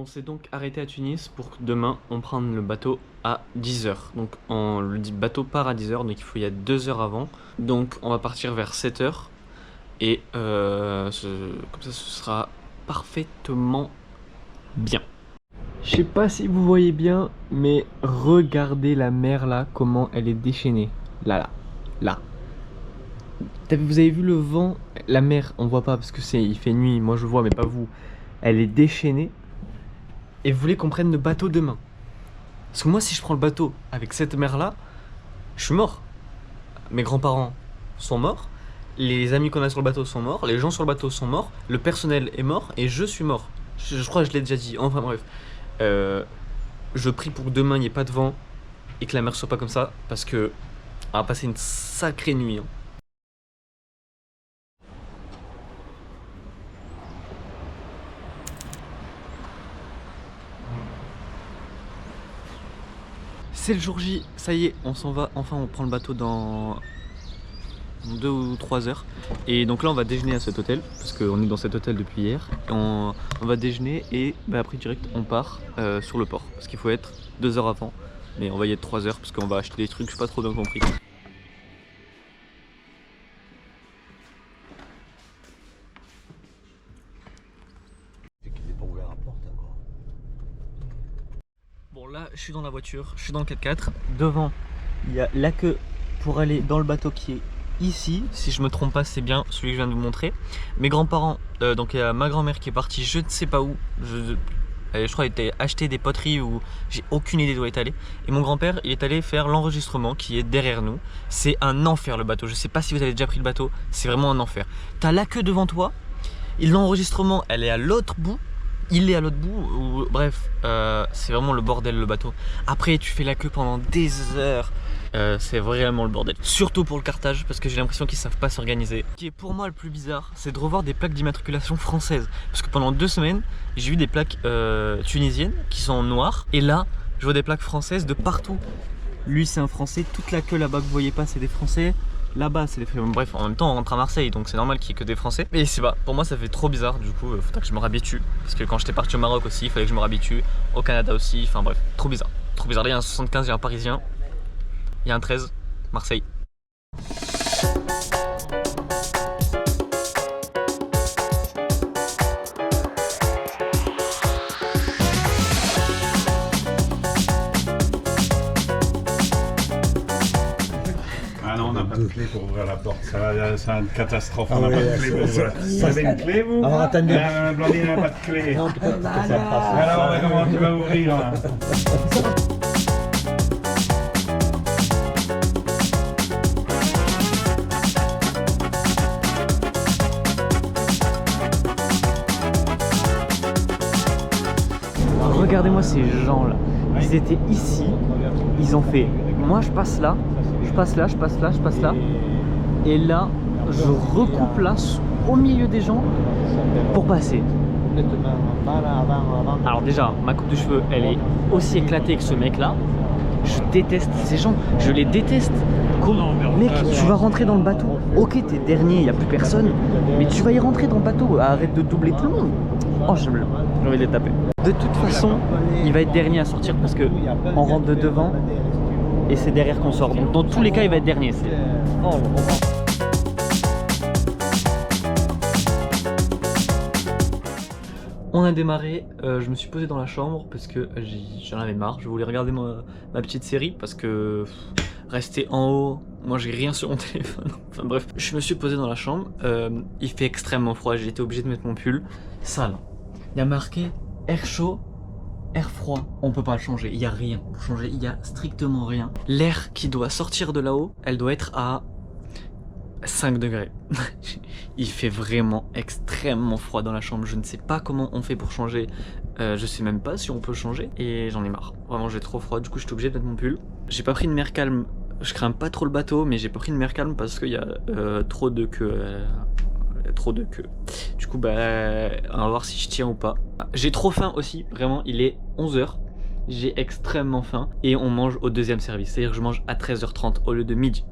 On s'est donc arrêté à Tunis pour que demain on prenne le bateau à 10 h. Donc le bateau part à 10 h, donc il y a 2 heures avant. Donc on va partir vers 7 h. Et comme ça ce sera parfaitement bien. Je sais pas si vous voyez bien, mais regardez la mer là, comment elle est déchaînée. Là. Vous avez vu le vent? La mer, on voit pas parce que il fait nuit, moi je vois mais pas vous. Elle est déchaînée. Et vous voulez qu'on prenne le bateau demain? Parce que moi si je prends le bateau avec cette mer là, je suis mort. Mes grands-parents sont morts, les amis qu'on a sur le bateau sont morts, les gens sur le bateau sont morts, le personnel est mort et je suis mort. Je crois que je l'ai déjà dit, enfin bref. Je prie pour que demain il n'y ait pas de vent et que la mer soit pas comme ça, parce que on va passer une sacrée nuit. Hein. C'est le jour J, ça y est, on s'en va, enfin on prend le bateau dans 2 ou 3 heures. Et donc là on va déjeuner à cet hôtel, parce qu'on est dans cet hôtel depuis hier. On va déjeuner et après direct on part sur le port, parce qu'il faut être 2 heures avant. Mais on va y être 3 heures, parce qu'on va acheter des trucs, je sais pas trop bien compris. Bon là je suis dans la voiture, je suis dans le 4x4. Devant il y a la queue pour aller dans le bateau qui est ici. Si je me trompe pas, c'est bien celui que je viens de vous montrer. Mes grands-parents, donc il y a ma grand-mère qui est partie je ne sais pas où. Je crois qu'il était acheté des poteries ou j'ai aucune idée d'où il est allé. Et mon grand-père il est allé faire l'enregistrement qui est derrière nous. C'est un enfer le bateau, je sais pas si vous avez déjà pris le bateau, c'est vraiment un enfer. T'as la queue devant toi, et l'enregistrement elle est à l'autre bout. Il est à l'autre bout, ou, bref, c'est vraiment le bordel le bateau. Après tu fais la queue pendant des heures, c'est vraiment le bordel. Surtout pour le cartage, parce que j'ai l'impression qu'ils savent pas s'organiser. Ce qui est pour moi le plus bizarre, c'est de revoir des plaques d'immatriculation françaises. Parce que pendant 2 semaines, j'ai vu des plaques tunisiennes qui sont en noir. Et là, je vois des plaques françaises de partout. Lui c'est un français, toute la queue là-bas que vous voyez pas c'est des français. Là-bas c'est des Français. Bref, en même temps on rentre à Marseille donc c'est normal qu'il y ait que des Français. Mais c'est pas, pour moi ça fait trop bizarre, du coup faudra que je me réhabitue. Parce que quand j'étais parti au Maroc aussi, il fallait que je me réhabitue. Au Canada aussi, enfin bref, trop bizarre. Trop bizarre, là il y a un 75, il y a un Parisien. Il y a un 13, Marseille. Ah non, on n'a pas de clé pour ouvrir la porte, c'est une catastrophe, on n'a pas de clé pour ouvrir la porte. Vous avez une clé vous? Alors attendez. Blandine n'a pas de clé. Alors comment tu vas ouvrir hein? Regardez-moi ces gens là, ils étaient ici, ils ont fait, moi je passe là, je passe là, je passe là, je passe là, et là je recoupe là au milieu des gens pour passer. Alors déjà ma coupe de cheveux elle est aussi éclatée que ce mec là. Je déteste ces gens, je les déteste. Mec, tu vas rentrer dans le bateau, ok t'es dernier, il n'y a plus personne, mais tu vas y rentrer dans le bateau, arrête de doubler tout le monde. Oh j'ai envie de les taper. De toute façon, il va être dernier à sortir parce que on rentre de devant et c'est derrière qu'on sort. Donc dans tous les cas il va être dernier. On a démarré, je me suis posé dans la chambre parce que j'en avais marre, je voulais regarder ma petite série parce que rester en haut, moi j'ai rien sur mon téléphone, enfin bref. Je me suis posé dans la chambre, il fait extrêmement froid, j'ai été obligé de mettre mon pull. Ça là, il y a marqué air chaud, air froid, on peut pas le changer, il y a rien pour changer, il y a strictement rien. L'air qui doit sortir de là-haut, elle doit être à 5 degrés. Il fait vraiment extrêmement froid dans la chambre. Je ne sais pas comment on fait pour changer. Je sais même pas si on peut changer. Et j'en ai marre. Vraiment j'ai trop froid. Du coup j'étais obligé de mettre mon pull. J'ai pas pris de mer calme. Je crains pas trop le bateau. Mais j'ai pas pris de mer calme parce qu'il y a trop de queue. Trop de queue. Du coup bah on va voir si je tiens ou pas. J'ai trop faim aussi. Vraiment il est 11 h. J'ai extrêmement faim. Et on mange au 2e service. C'est à dire que je mange à 13 h 30 au lieu de midi.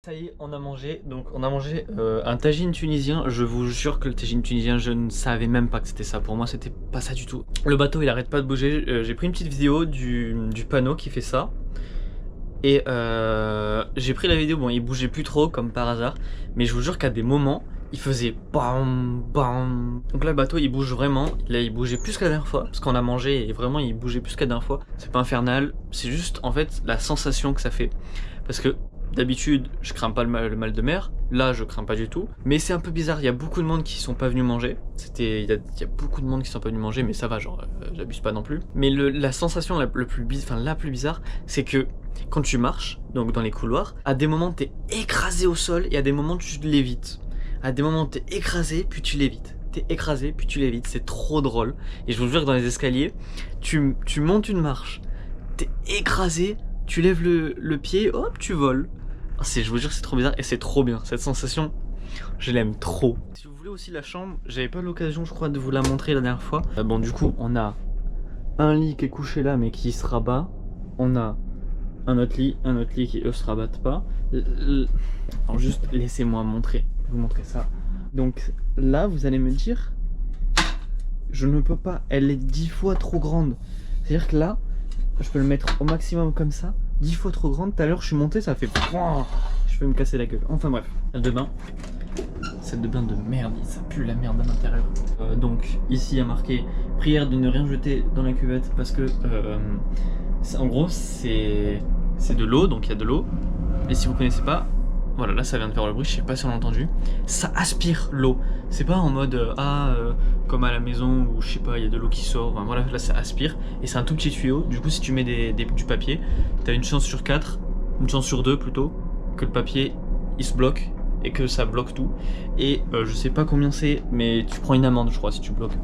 Ça y est, on a mangé. Donc on a mangé un tagine tunisien. Je vous jure que le tagine tunisien, je ne savais même pas que c'était ça. Pour moi, c'était pas ça du tout. Le bateau, il arrête pas de bouger. J'ai pris une petite vidéo du panneau qui fait ça. Et j'ai pris la vidéo. Bon, il bougeait plus trop comme par hasard. Mais je vous jure qu'à des moments, il faisait bam bam. Donc là, le bateau, il bouge vraiment. Là, il bougeait plus que la dernière fois. Parce qu'on a mangé et vraiment, il bougeait plus que la dernière fois. C'est pas infernal. C'est juste en fait la sensation que ça fait. Parce que d'habitude, je crains pas le mal de mer. Là, je crains pas du tout. Mais c'est un peu bizarre. Il y a beaucoup de monde qui sont pas venus manger. Il y a beaucoup de monde qui sont pas venus manger, mais ça va, genre, j'abuse pas non plus. Mais la sensation la plus bizarre, c'est que quand tu marches, donc dans les couloirs, à des moments t'es écrasé au sol et à des moments tu l'évites. À des moments t'es écrasé, puis tu l'évites. T'es écrasé, puis tu l'évites. C'est trop drôle. Et je vous jure que dans les escaliers, tu montes une marche, t'es écrasé, tu lèves le pied, hop, tu voles. Je vous jure, c'est trop bizarre et c'est trop bien. Cette sensation, je l'aime trop. Si vous voulez aussi la chambre, j'avais pas l'occasion, je crois, de vous la montrer la dernière fois. Bon, du coup, on a un lit qui est couché là, mais qui se rabat. On a un autre lit qui eux se rabattent pas. Alors juste laissez-moi vous montrer ça. Donc là, vous allez me dire, je ne peux pas. Elle est 10 fois trop grande. C'est-à-dire que là, je peux le mettre au maximum comme ça. 10 fois trop grande. Tout à l'heure, je suis monté, ça fait. Je vais me casser la gueule. Enfin bref, salle de bain. Salle de bain de merde, ça pue la merde à l'intérieur. Donc ici, il y a marqué prière de ne rien jeter dans la cuvette parce que en gros, c'est de l'eau, donc il y a de l'eau. Et si vous connaissez pas, voilà, là ça vient de faire le bruit, je sais pas si on l'a entendu. Ça aspire l'eau. C'est pas en mode comme à la maison où je sais pas, il y a de l'eau qui sort. Enfin, voilà, là ça aspire et c'est un tout petit tuyau. Du coup, si tu mets du papier, t'as une chance sur 4, une chance sur 2 plutôt, que le papier il se bloque et que ça bloque tout. Et je sais pas combien c'est, mais tu prends une amende, je crois, si tu bloques.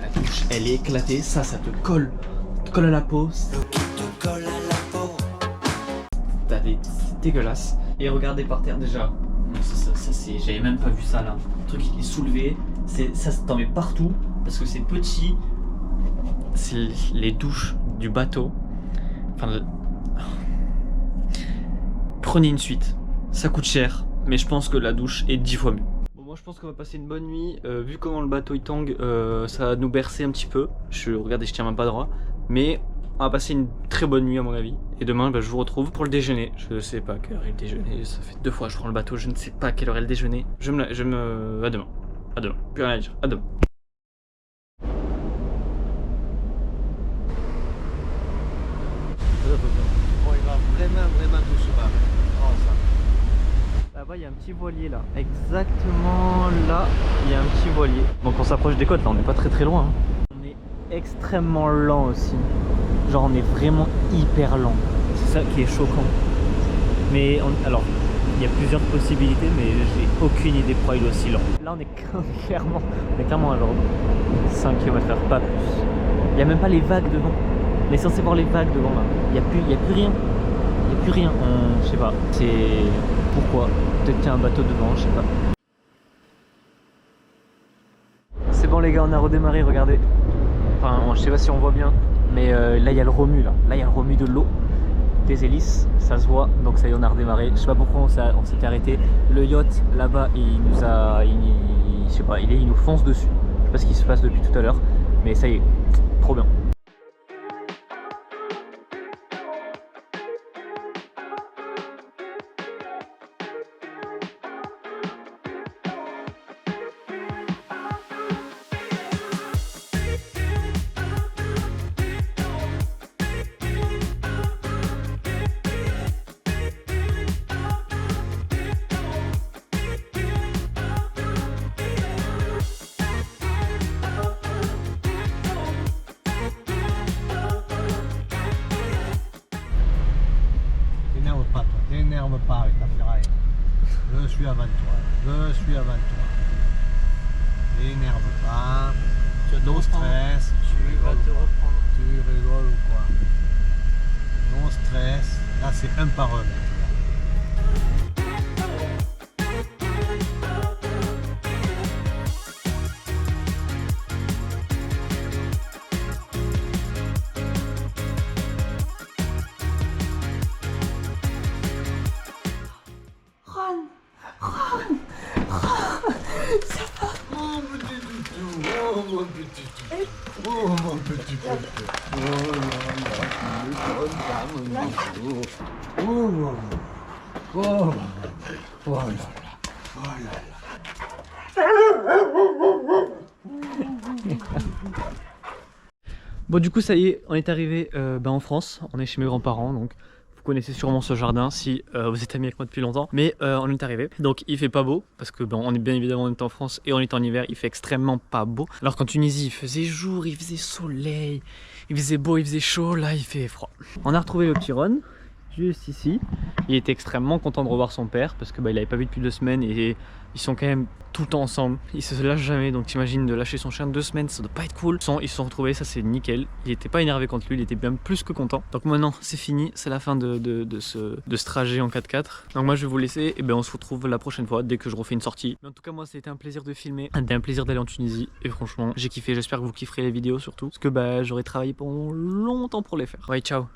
La douche, elle est éclatée, ça te colle. Ça te colle à la peau. C'est dégueulasse. Et regardez par terre déjà. J'avais même pas vu ça là. Le truc il est soulevé. Ça t'en met partout parce que c'est petit. C'est les douches du bateau. Enfin, prenez une suite. Ça coûte cher, mais je pense que la douche est 10 fois mieux. Bon, moi je pense qu'on va passer une bonne nuit. Vu comment le bateau il tangue, ça va nous bercer un petit peu. Regardez, je tiens même pas droit. Mais on va passer une très bonne nuit à mon avis. Et demain, je vous retrouve pour le déjeuner. Je sais pas à quelle heure est le déjeuner. Ça fait 2 fois que je prends le bateau. Je ne sais pas à quelle heure est le déjeuner. À demain. À demain. Plus rien à dire. À demain. Bon, il va vraiment doucement. Oh, ça. Là-bas, il y a un petit voilier là. Exactement là, il y a un petit voilier. Donc on s'approche des côtes là. On n'est pas très loin. On est extrêmement lent aussi. Genre on est vraiment hyper lent. C'est ça qui est choquant. Mais alors, il y a plusieurs possibilités, mais j'ai aucune idée pourquoi il est aussi lent. Là on est clairement à genre 5 km/h, pas plus. Il n'y a même pas les vagues devant. On est censé voir les vagues devant là. Il n'y a plus rien. Il n'y a plus rien. Je sais pas. C'est pourquoi. Peut-être qu'il y a un bateau devant, je sais pas. C'est bon les gars, on a redémarré, regardez. Enfin, je sais pas si on voit bien. Mais là il y a le remue là. Là il y a le remue de l'eau. Des hélices, ça se voit. Donc ça y est, on a redémarré. Je sais pas pourquoi on s'était arrêté. Le yacht là-bas, il nous a. Je sais pas, il nous fonce dessus. Je sais pas ce qui se passe depuis tout à l'heure. Mais ça y est, trop bien. T'énerve pas avec ta ferraille. Je suis avant toi. T'énerve pas. No stress. Tu rigoles ou quoi? No stress. Là c'est un par un. Oh mon petit toutou, oh mon petit toutou, oh mon petit toutou, oh là là. Bon du coup ça y est, on est arrivé en France, on est chez mes grands-parents donc vous connaissez sûrement ce jardin si vous êtes amis avec moi depuis longtemps. Mais on est arrivé, donc il fait pas beau parce que on est bien évidemment on est en France et on est en hiver, il fait extrêmement pas beau. Alors qu'en Tunisie il faisait jour, il faisait soleil, il faisait beau, il faisait chaud, là il fait froid. On a retrouvé le petit Ron, juste ici. Il était extrêmement content de revoir son père parce que il l'avait pas vu depuis 2 semaines et ils sont quand même tout le temps ensemble. Ils se lâchent jamais, donc t'imagines de lâcher son chien 2 semaines, ça doit pas être cool. Ils se sont retrouvés, ça c'est nickel. Il était pas énervé contre lui, il était bien plus que content. Donc maintenant c'est fini, c'est la fin de ce trajet en 4x4. Donc moi je vais vous laisser et on se retrouve la prochaine fois dès que je refais une sortie. Mais en tout cas moi ça a été un plaisir de filmer, un plaisir d'aller en Tunisie et franchement j'ai kiffé. J'espère que vous kifferez les vidéos surtout parce que j'aurais travaillé pendant longtemps pour les faire. Ouais, ciao.